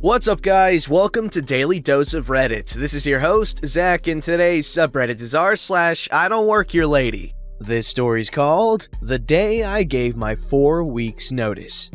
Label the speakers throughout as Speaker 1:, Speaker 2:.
Speaker 1: What's up, guys? Welcome to Daily Dose of Reddit. This is your host, Zach, and today's subreddit is r/IDontWorkHereLady. This story's called The Day I Gave My 4 Weeks Notice.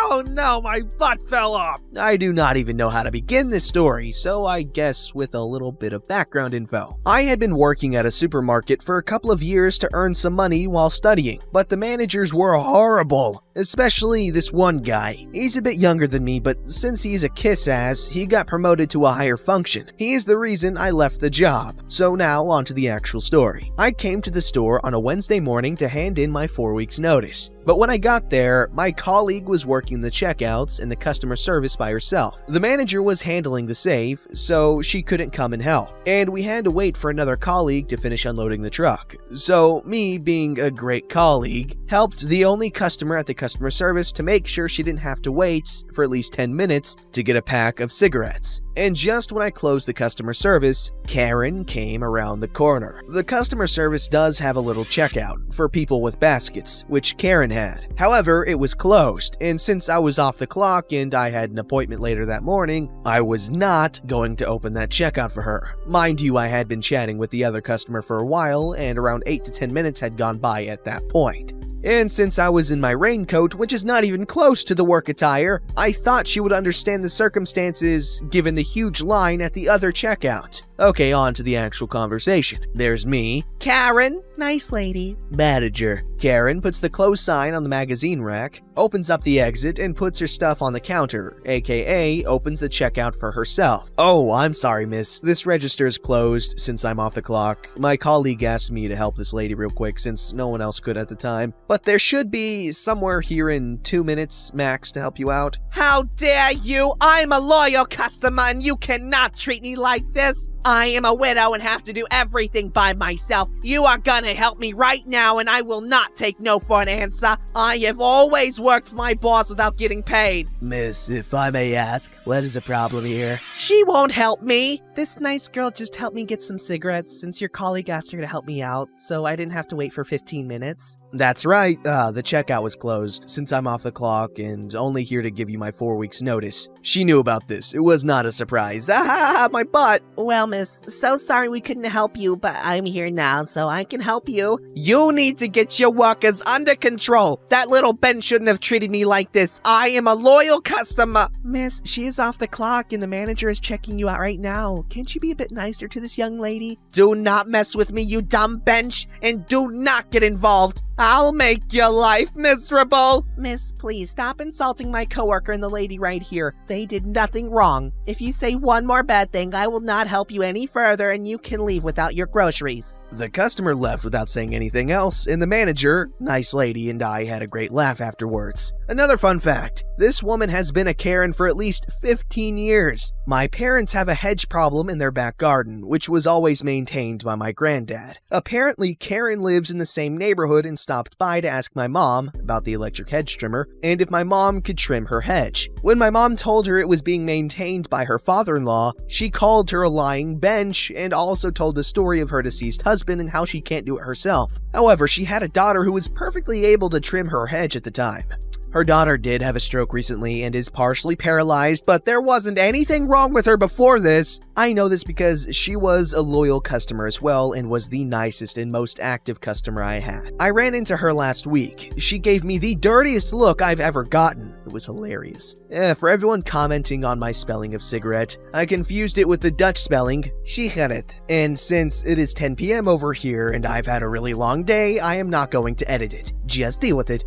Speaker 1: Oh no, my butt fell off! I do not even know how to begin this story, so I guess with a little bit of background info. I had been working at a supermarket for a couple of years to earn some money while studying, but the managers were horrible. Especially this one guy. He's a bit younger than me, but since he's a kiss-ass, he got promoted to a higher function. He is the reason I left the job. So now, on to the actual story. I came to the store on a Wednesday morning to hand in my 4 weeks notice. But when I got there, my colleague was working the checkouts and the customer service by herself. The manager was handling the safe, so she couldn't come and help. And we had to wait for another colleague to finish unloading the truck. So me, being a great colleague, helped the only customer at the customer service to make sure she didn't have to wait for at least 10 minutes to get a pack of cigarettes. And just when I closed the customer service, Karen came around the corner. The customer service does have a little checkout for people with baskets, which Karen had. However, it was closed, and since I was off the clock and I had an appointment later that morning, I was not going to open that checkout for her. Mind you, I had been chatting with the other customer for a while, and around 8 to 10 minutes had gone by at that point. And since I was in my raincoat, which is not even close to the work attire, I thought she would understand the circumstances given the huge line at the other checkout. Okay, on to the actual conversation. There's me, Karen, nice lady, manager. Karen puts the close sign on the magazine rack, opens up the exit, and puts her stuff on the counter, aka opens the checkout for herself. Oh, I'm sorry, miss. This register is closed since I'm off the clock. My colleague asked me to help this lady real quick since no one else could at the time. But there should be somewhere here in 2 minutes max to help you out. How dare you! I'm a loyal customer and you cannot treat me like this! I am a widow and have to do everything by myself. You are gonna help me right now and I will not take no for an answer. I have always worked for my boss without getting paid. Miss, if I may ask, what is the problem here? She won't help me. This nice girl just helped me get some cigarettes since your colleague asked her to help me out, so I didn't have to wait for 15 minutes. That's right. The checkout was closed since I'm off the clock and only here to give you my 4 weeks notice. She knew about this. It was not a surprise. Ah, my butt. Well, miss, so sorry we couldn't help you, but I'm here now, so I can help you. You need to get your workers under control. That little Ben shouldn't have treated me like this. I am a loyal customer. Miss, she is off the clock and the manager is checking you out right now. Can't you be a bit nicer to this young lady? Do not mess with me, you dumb bench, and do not get involved. I'll make your life miserable. Miss, please stop insulting my coworker and the lady right here. They did nothing wrong. If you say one more bad thing, I will not help you any further and you can leave without your groceries. The customer left without saying anything else, and the manager, nice lady, and I had a great laugh afterwards. Another fun fact, this woman has been a Karen for at least 15 years. My parents have a hedge problem in their back garden, which was always maintained by my granddad. Apparently, Karen lives in the same neighborhood and stopped by to ask my mom about the electric hedge trimmer and if my mom could trim her hedge. When my mom told her it was being maintained by her father-in-law, she called her a lying bench and also told the story of her deceased husband and how she can't do it herself. However, she had a daughter who was perfectly able to trim her hedge at the time. Her daughter did have a stroke recently and is partially paralyzed, but there wasn't anything wrong with her before this. I know this because she was a loyal customer as well and was the nicest and most active customer I had. I ran into her last week. She gave me the dirtiest look I've ever gotten. It was hilarious. For everyone commenting on my spelling of cigarette, I confused it with the Dutch spelling, sigaret. And since it is 10 p.m. over here and I've had a really long day, I am not going to edit it. Just deal with it.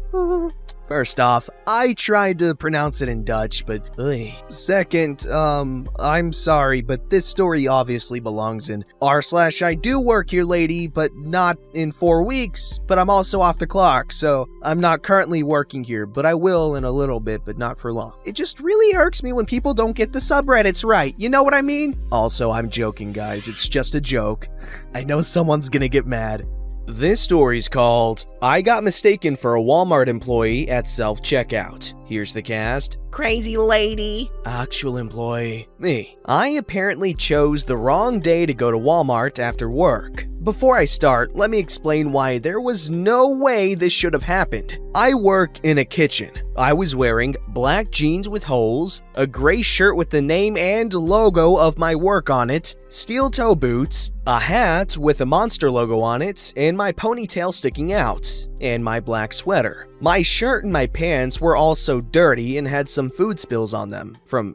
Speaker 1: First off, I tried to pronounce it in Dutch, but second, I'm sorry, but this story obviously belongs in r/IDoWorkHereLady, but not in 4 weeks, but I'm also off the clock, so I'm not currently working here, but I will in a little bit, but not for long. It just really irks me when people don't get the subreddits right, you know what I mean? Also, I'm joking, guys, it's just a joke. I know someone's gonna get mad. This story's called, I Got Mistaken for a Walmart Employee at Self-Checkout. Here's the cast. Crazy lady. Actual employee. Me. I apparently chose the wrong day to go to Walmart after work. Before I start, let me explain why there was no way this should have happened. I work in a kitchen. I was wearing black jeans with holes, a gray shirt with the name and logo of my work on it, steel toe boots, a hat with a monster logo on it, and my ponytail sticking out, and my black sweater. My shirt and my pants were also dirty and had some food spills on them from,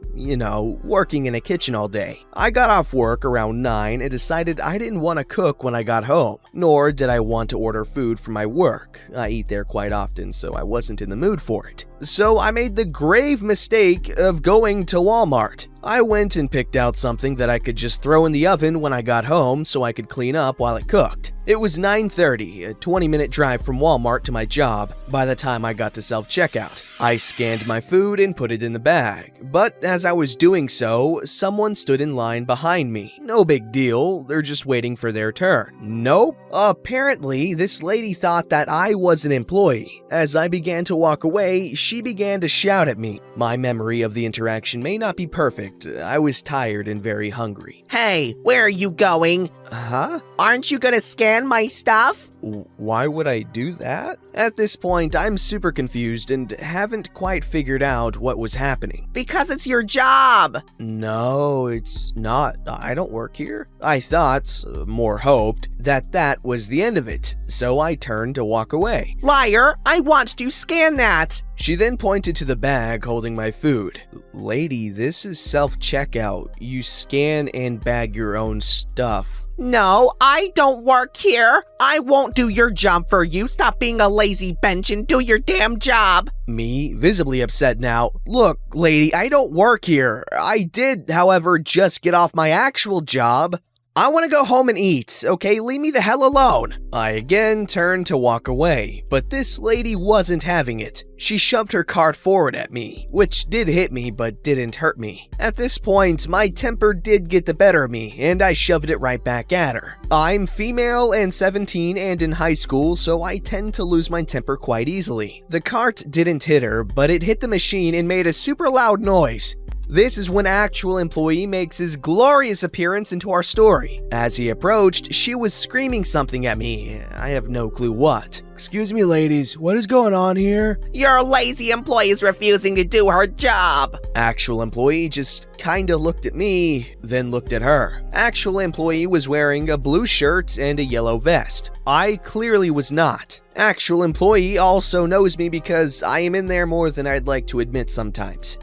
Speaker 1: working in a kitchen all day. I got off work around 9 and decided I didn't want to cook when I got home, nor did I want to order food for my work. I eat there quite often, so I wasn't in the mood for it. So I made the grave mistake of going to Walmart. I went and picked out something that I could just throw in the oven when I got home so I could clean up while it cooked. It was 9:30, a 20-minute drive from Walmart to my job by the time I got to self-checkout. I scanned my food and put it in the bag, but as I was doing so, someone stood in line behind me. No big deal, they're just waiting for their turn. Nope. Apparently, this lady thought that I was an employee. As I began to walk away, she began to shout at me. My memory of the interaction may not be perfect. I was tired and very hungry.
Speaker 2: Hey, where are you going?
Speaker 1: Huh?
Speaker 2: Aren't you gonna scan my stuff?
Speaker 1: Why would I do that? At this point, I'm super confused and haven't quite figured out what was happening.
Speaker 2: Because it's your job.
Speaker 1: No, it's not. I don't work here. I thought, more hoped, that was the end of it, so I turned to walk away.
Speaker 2: Liar, I want to scan that.
Speaker 1: She then pointed to the bag holding my food. Lady, this is self-checkout. You scan and bag your own stuff.
Speaker 2: No, I don't work here. I won't do your job for you. Stop being a lazy bench and do your damn job.
Speaker 1: Me, visibly upset now. Look, lady, I don't work here. I did, however, just get off my actual job. I want to go home and eat, okay? Leave me the hell alone. I again turned to walk away, but this lady wasn't having it. She shoved her cart forward at me, which did hit me but didn't hurt me. At this point, my temper did get the better of me, and I shoved it right back at her. I'm female and 17 and in high school, so I tend to lose my temper quite easily. The cart didn't hit her, but it hit the machine and made a super loud noise. This is when actual employee makes his glorious appearance into our story. As he approached, she was screaming something at me. I have no clue what. Excuse me, ladies, what is going on here?
Speaker 2: Your lazy employee is refusing to do her job.
Speaker 1: Actual employee just kinda looked at me, then looked at her. Actual employee was wearing a blue shirt and a yellow vest. I clearly was not. Actual employee also knows me because I am in there more than I'd like to admit sometimes.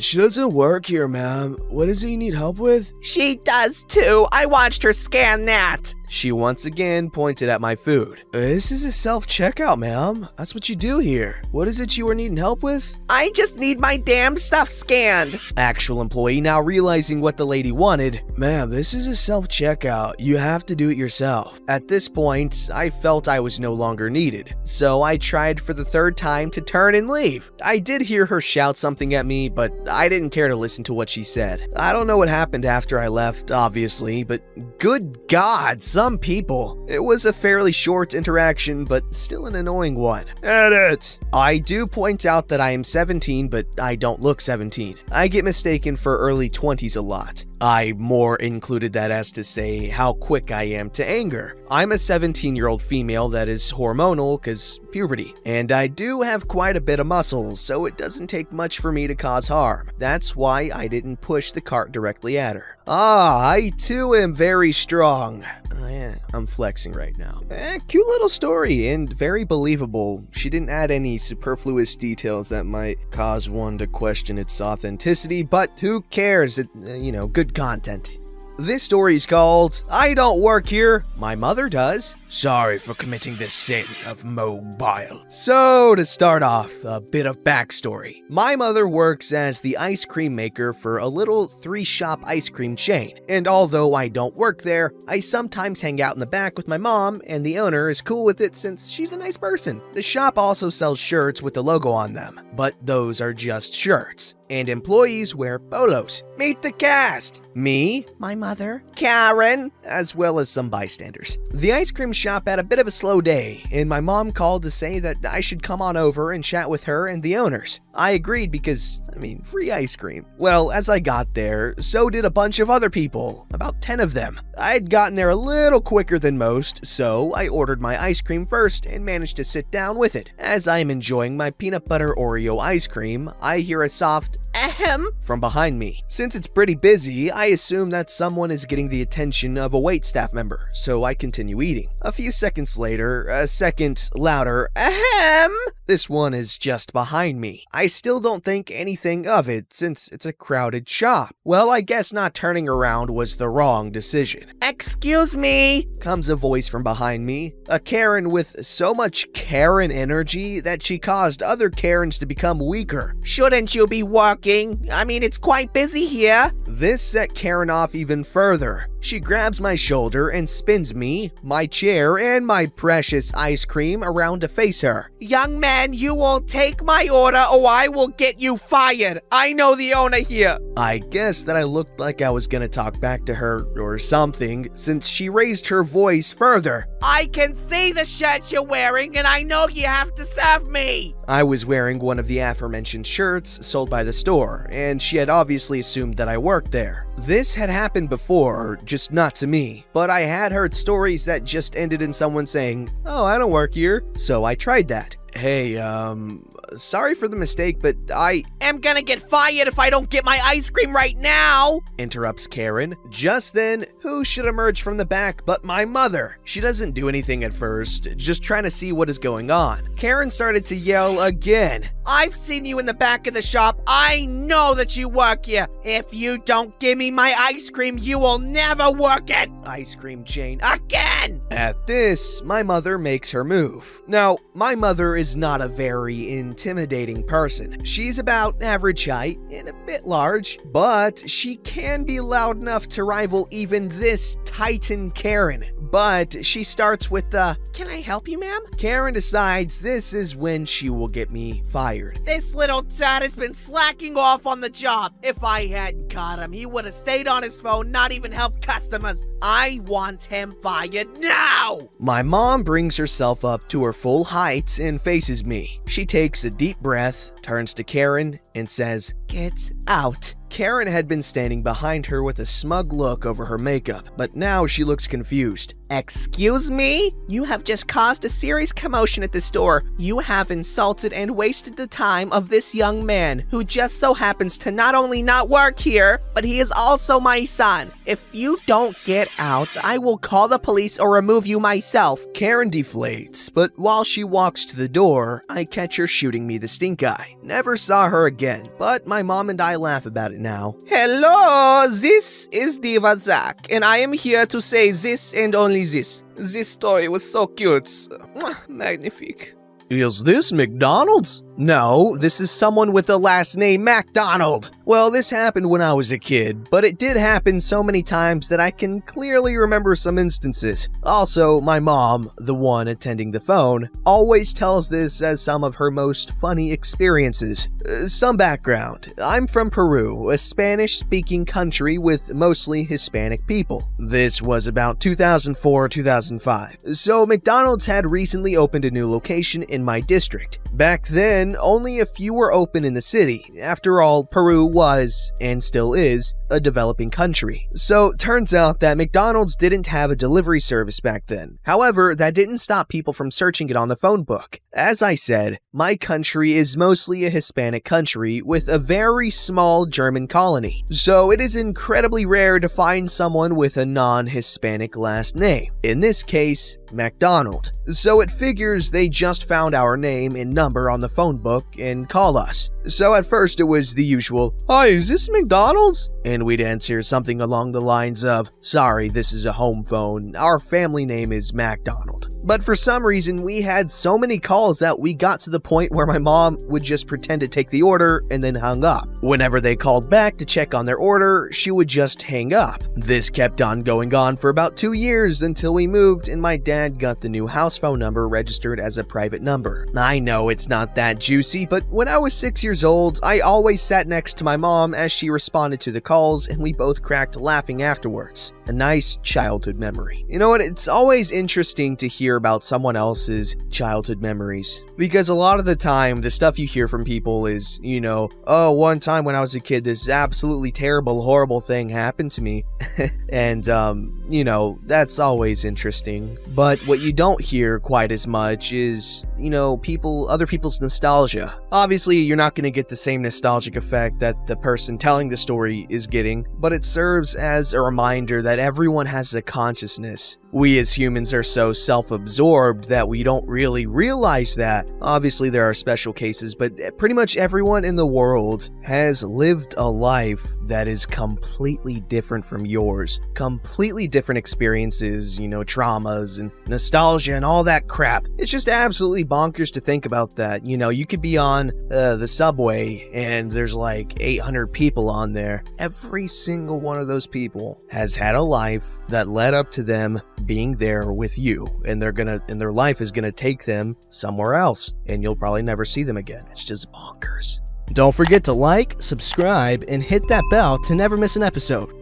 Speaker 1: She doesn't work here, ma'am. What does he need help with?
Speaker 2: She does too. I watched her scan that.
Speaker 1: She once again pointed at my food. This is a self-checkout, ma'am. That's what you do here. What is it you were needing help with?
Speaker 2: I just need my damn stuff scanned.
Speaker 1: Actual employee, now realizing what the lady wanted. Ma'am, this is a self-checkout. You have to do it yourself. At this point, I felt I was no longer needed, so I tried for the third time to turn and leave. I did hear her shout something at me, but I didn't care to listen to what she said. I don't know what happened after I left, obviously, but good God, some people. It was a fairly short interaction, but still an annoying one. Edit! I do point out that I am 17, but I don't look 17. I get mistaken for early 20s a lot. I more included that as to say how quick I am to anger. I'm a 17-year-old female that is hormonal because puberty, and I do have quite a bit of muscle, so it doesn't take much for me to cause harm. That's why I didn't push the cart directly at her. I too am very strong. Yeah, I'm flexing right now. Cute little story and very believable. She didn't add any superfluous details that might cause one to question its authenticity, but who cares? Good content. This story is called I Don't Work Here, My Mother Does. Sorry for committing the sin of mobile. So, to start off, a bit of backstory. My mother works as the ice cream maker for a little 3-shop ice cream chain, and although I don't work there, I sometimes hang out in the back with my mom, and the owner is cool with it since she's a nice person. The shop also sells shirts with the logo on them, but those are just shirts, and employees wear polos. Meet the cast! Me, my mother, Karen, as well as some bystanders. The ice cream shop had a bit of a slow day, and my mom called to say that I should come on over and chat with her and the owners. I agreed because, free ice cream. Well, as I got there, so did a bunch of other people, about 10 of them. I had gotten there a little quicker than most, so I ordered my ice cream first and managed to sit down with it. As I am enjoying my peanut butter Oreo ice cream, I hear a soft ahem from behind me. Since it's pretty busy, I assume that someone is getting the attention of a waitstaff member, so I continue eating. A few seconds later, a second, louder ahem. This one is just behind me. I still don't think anything of it since it's a crowded shop. Well, I guess not turning around was the wrong decision.
Speaker 2: Excuse me,
Speaker 1: comes a voice from behind me. A Karen with so much Karen energy that she caused other Karens to become weaker.
Speaker 2: Shouldn't you be working? It's quite busy here.
Speaker 1: This set Karen off even further. She grabs my shoulder and spins me, my chair, and my precious ice cream around to face her.
Speaker 2: Young man, you will take my order or I will get you fired. I know the owner here.
Speaker 1: I guess that I looked like I was gonna talk back to her or something, since she raised her voice further.
Speaker 2: I can see the shirt you're wearing and I know you have to serve me.
Speaker 1: I was wearing one of the aforementioned shirts sold by the store, and she had obviously assumed that I worked there. This had happened before, just not to me, but I had heard stories that just ended in someone saying, "Oh, I don't work here," so I tried that. Hey, sorry for the mistake, but I
Speaker 2: am gonna get fired if I don't get my ice cream right now,
Speaker 1: interrupts Karen. Just then, who should emerge from the back but my mother? She doesn't do anything at first, just trying to see what is going on. Karen started to yell again.
Speaker 2: I've seen you in the back of the shop. I know that you work here. If you don't give me my ice cream, you will never work at ice cream chain again.
Speaker 1: At this, my mother makes her move. Now, my mother is not a very intimidating person. She's about average height and a bit large, but she can be loud enough to rival even this Titan Karen. But she starts with the,
Speaker 2: "Can I help you, ma'am?"
Speaker 1: Karen decides this is when she will get me fired.
Speaker 2: This little tad has been slacking off on the job. If I hadn't caught him, he would have stayed on his phone, not even helped customers. I want him fired now!
Speaker 1: My mom brings herself up to her full height and faces me. She takes a deep breath, turns to Karen, and says, "Get out." Karen had been standing behind her with a smug look over her makeup, but now she looks confused.
Speaker 2: Excuse me? You have just caused a serious commotion at the store. You have insulted and wasted the time of this young man who just so happens to not only not work here, but he is also my son. If you don't get out, I will call the police or remove you myself.
Speaker 1: Karen deflates, but while she walks to the door, I catch her shooting me the stink eye. Never saw her again, but my mom and I laugh about it now.
Speaker 2: Hello, this is Diva Zach, and I am here to say this and only this. This story was so cute. Magnifique.
Speaker 1: Is this McDonald's? No, this is someone with the last name McDonald. Well, this happened when I was a kid, but it did happen so many times that I can clearly remember some instances. Also, my mom, the one attending the phone, always tells this as some of her most funny experiences. Some background. I'm from Peru, a Spanish-speaking country with mostly Hispanic people. This was about 2004-2005. So McDonald's had recently opened a new location in my district. Back then, only a few were open in the city. After all, Peru was, and still is, a developing country. So, turns out that McDonald's didn't have a delivery service back then. However, that didn't stop people from searching it on the phone book. As I said, my country is mostly a Hispanic country with a very small German colony. So, it is incredibly rare to find someone with a non-Hispanic last name. In this case, McDonald. So it figures they just found our name and number on the phone book and call us. So at first it was the usual, "Hi, is this McDonald's?" And we'd answer something along the lines of, "Sorry, this is a home phone. Our family name is McDonald." But for some reason, we had so many calls that we got to the point where my mom would just pretend to take the order and then hung up. Whenever they called back to check on their order, she would just hang up. This kept on going on for about 2 years until we moved and my dad got the new house phone number registered as a private number. I know it's not that juicy, but when I was 6 years years old, I always sat next to my mom as she responded to the calls, and we both cracked laughing afterwards. A nice childhood memory. You know what? It's always interesting to hear about someone else's childhood memories, because a lot of the time, the stuff you hear from people is, oh, one time when I was a kid, this absolutely terrible, horrible thing happened to me. And, that's always interesting. But what you don't hear quite as much is, other people's nostalgia. Obviously, you're not going to get the same nostalgic effect that the person telling the story is getting, but it serves as a reminder that everyone has a consciousness. We as humans are so self-absorbed that we don't really realize that. Obviously, there are special cases, but pretty much everyone in the world has lived a life that is completely different from yours. Completely different experiences, traumas and nostalgia and all that crap. It's just absolutely bonkers to think about that. You could be on the subway and there's like 800 people on there. Every single one of those people has had a life that led up to them being there with you, and their life is gonna take them somewhere else, and you'll probably never see them again. It's just bonkers. Don't forget to like, subscribe, and hit that bell to never miss an episode.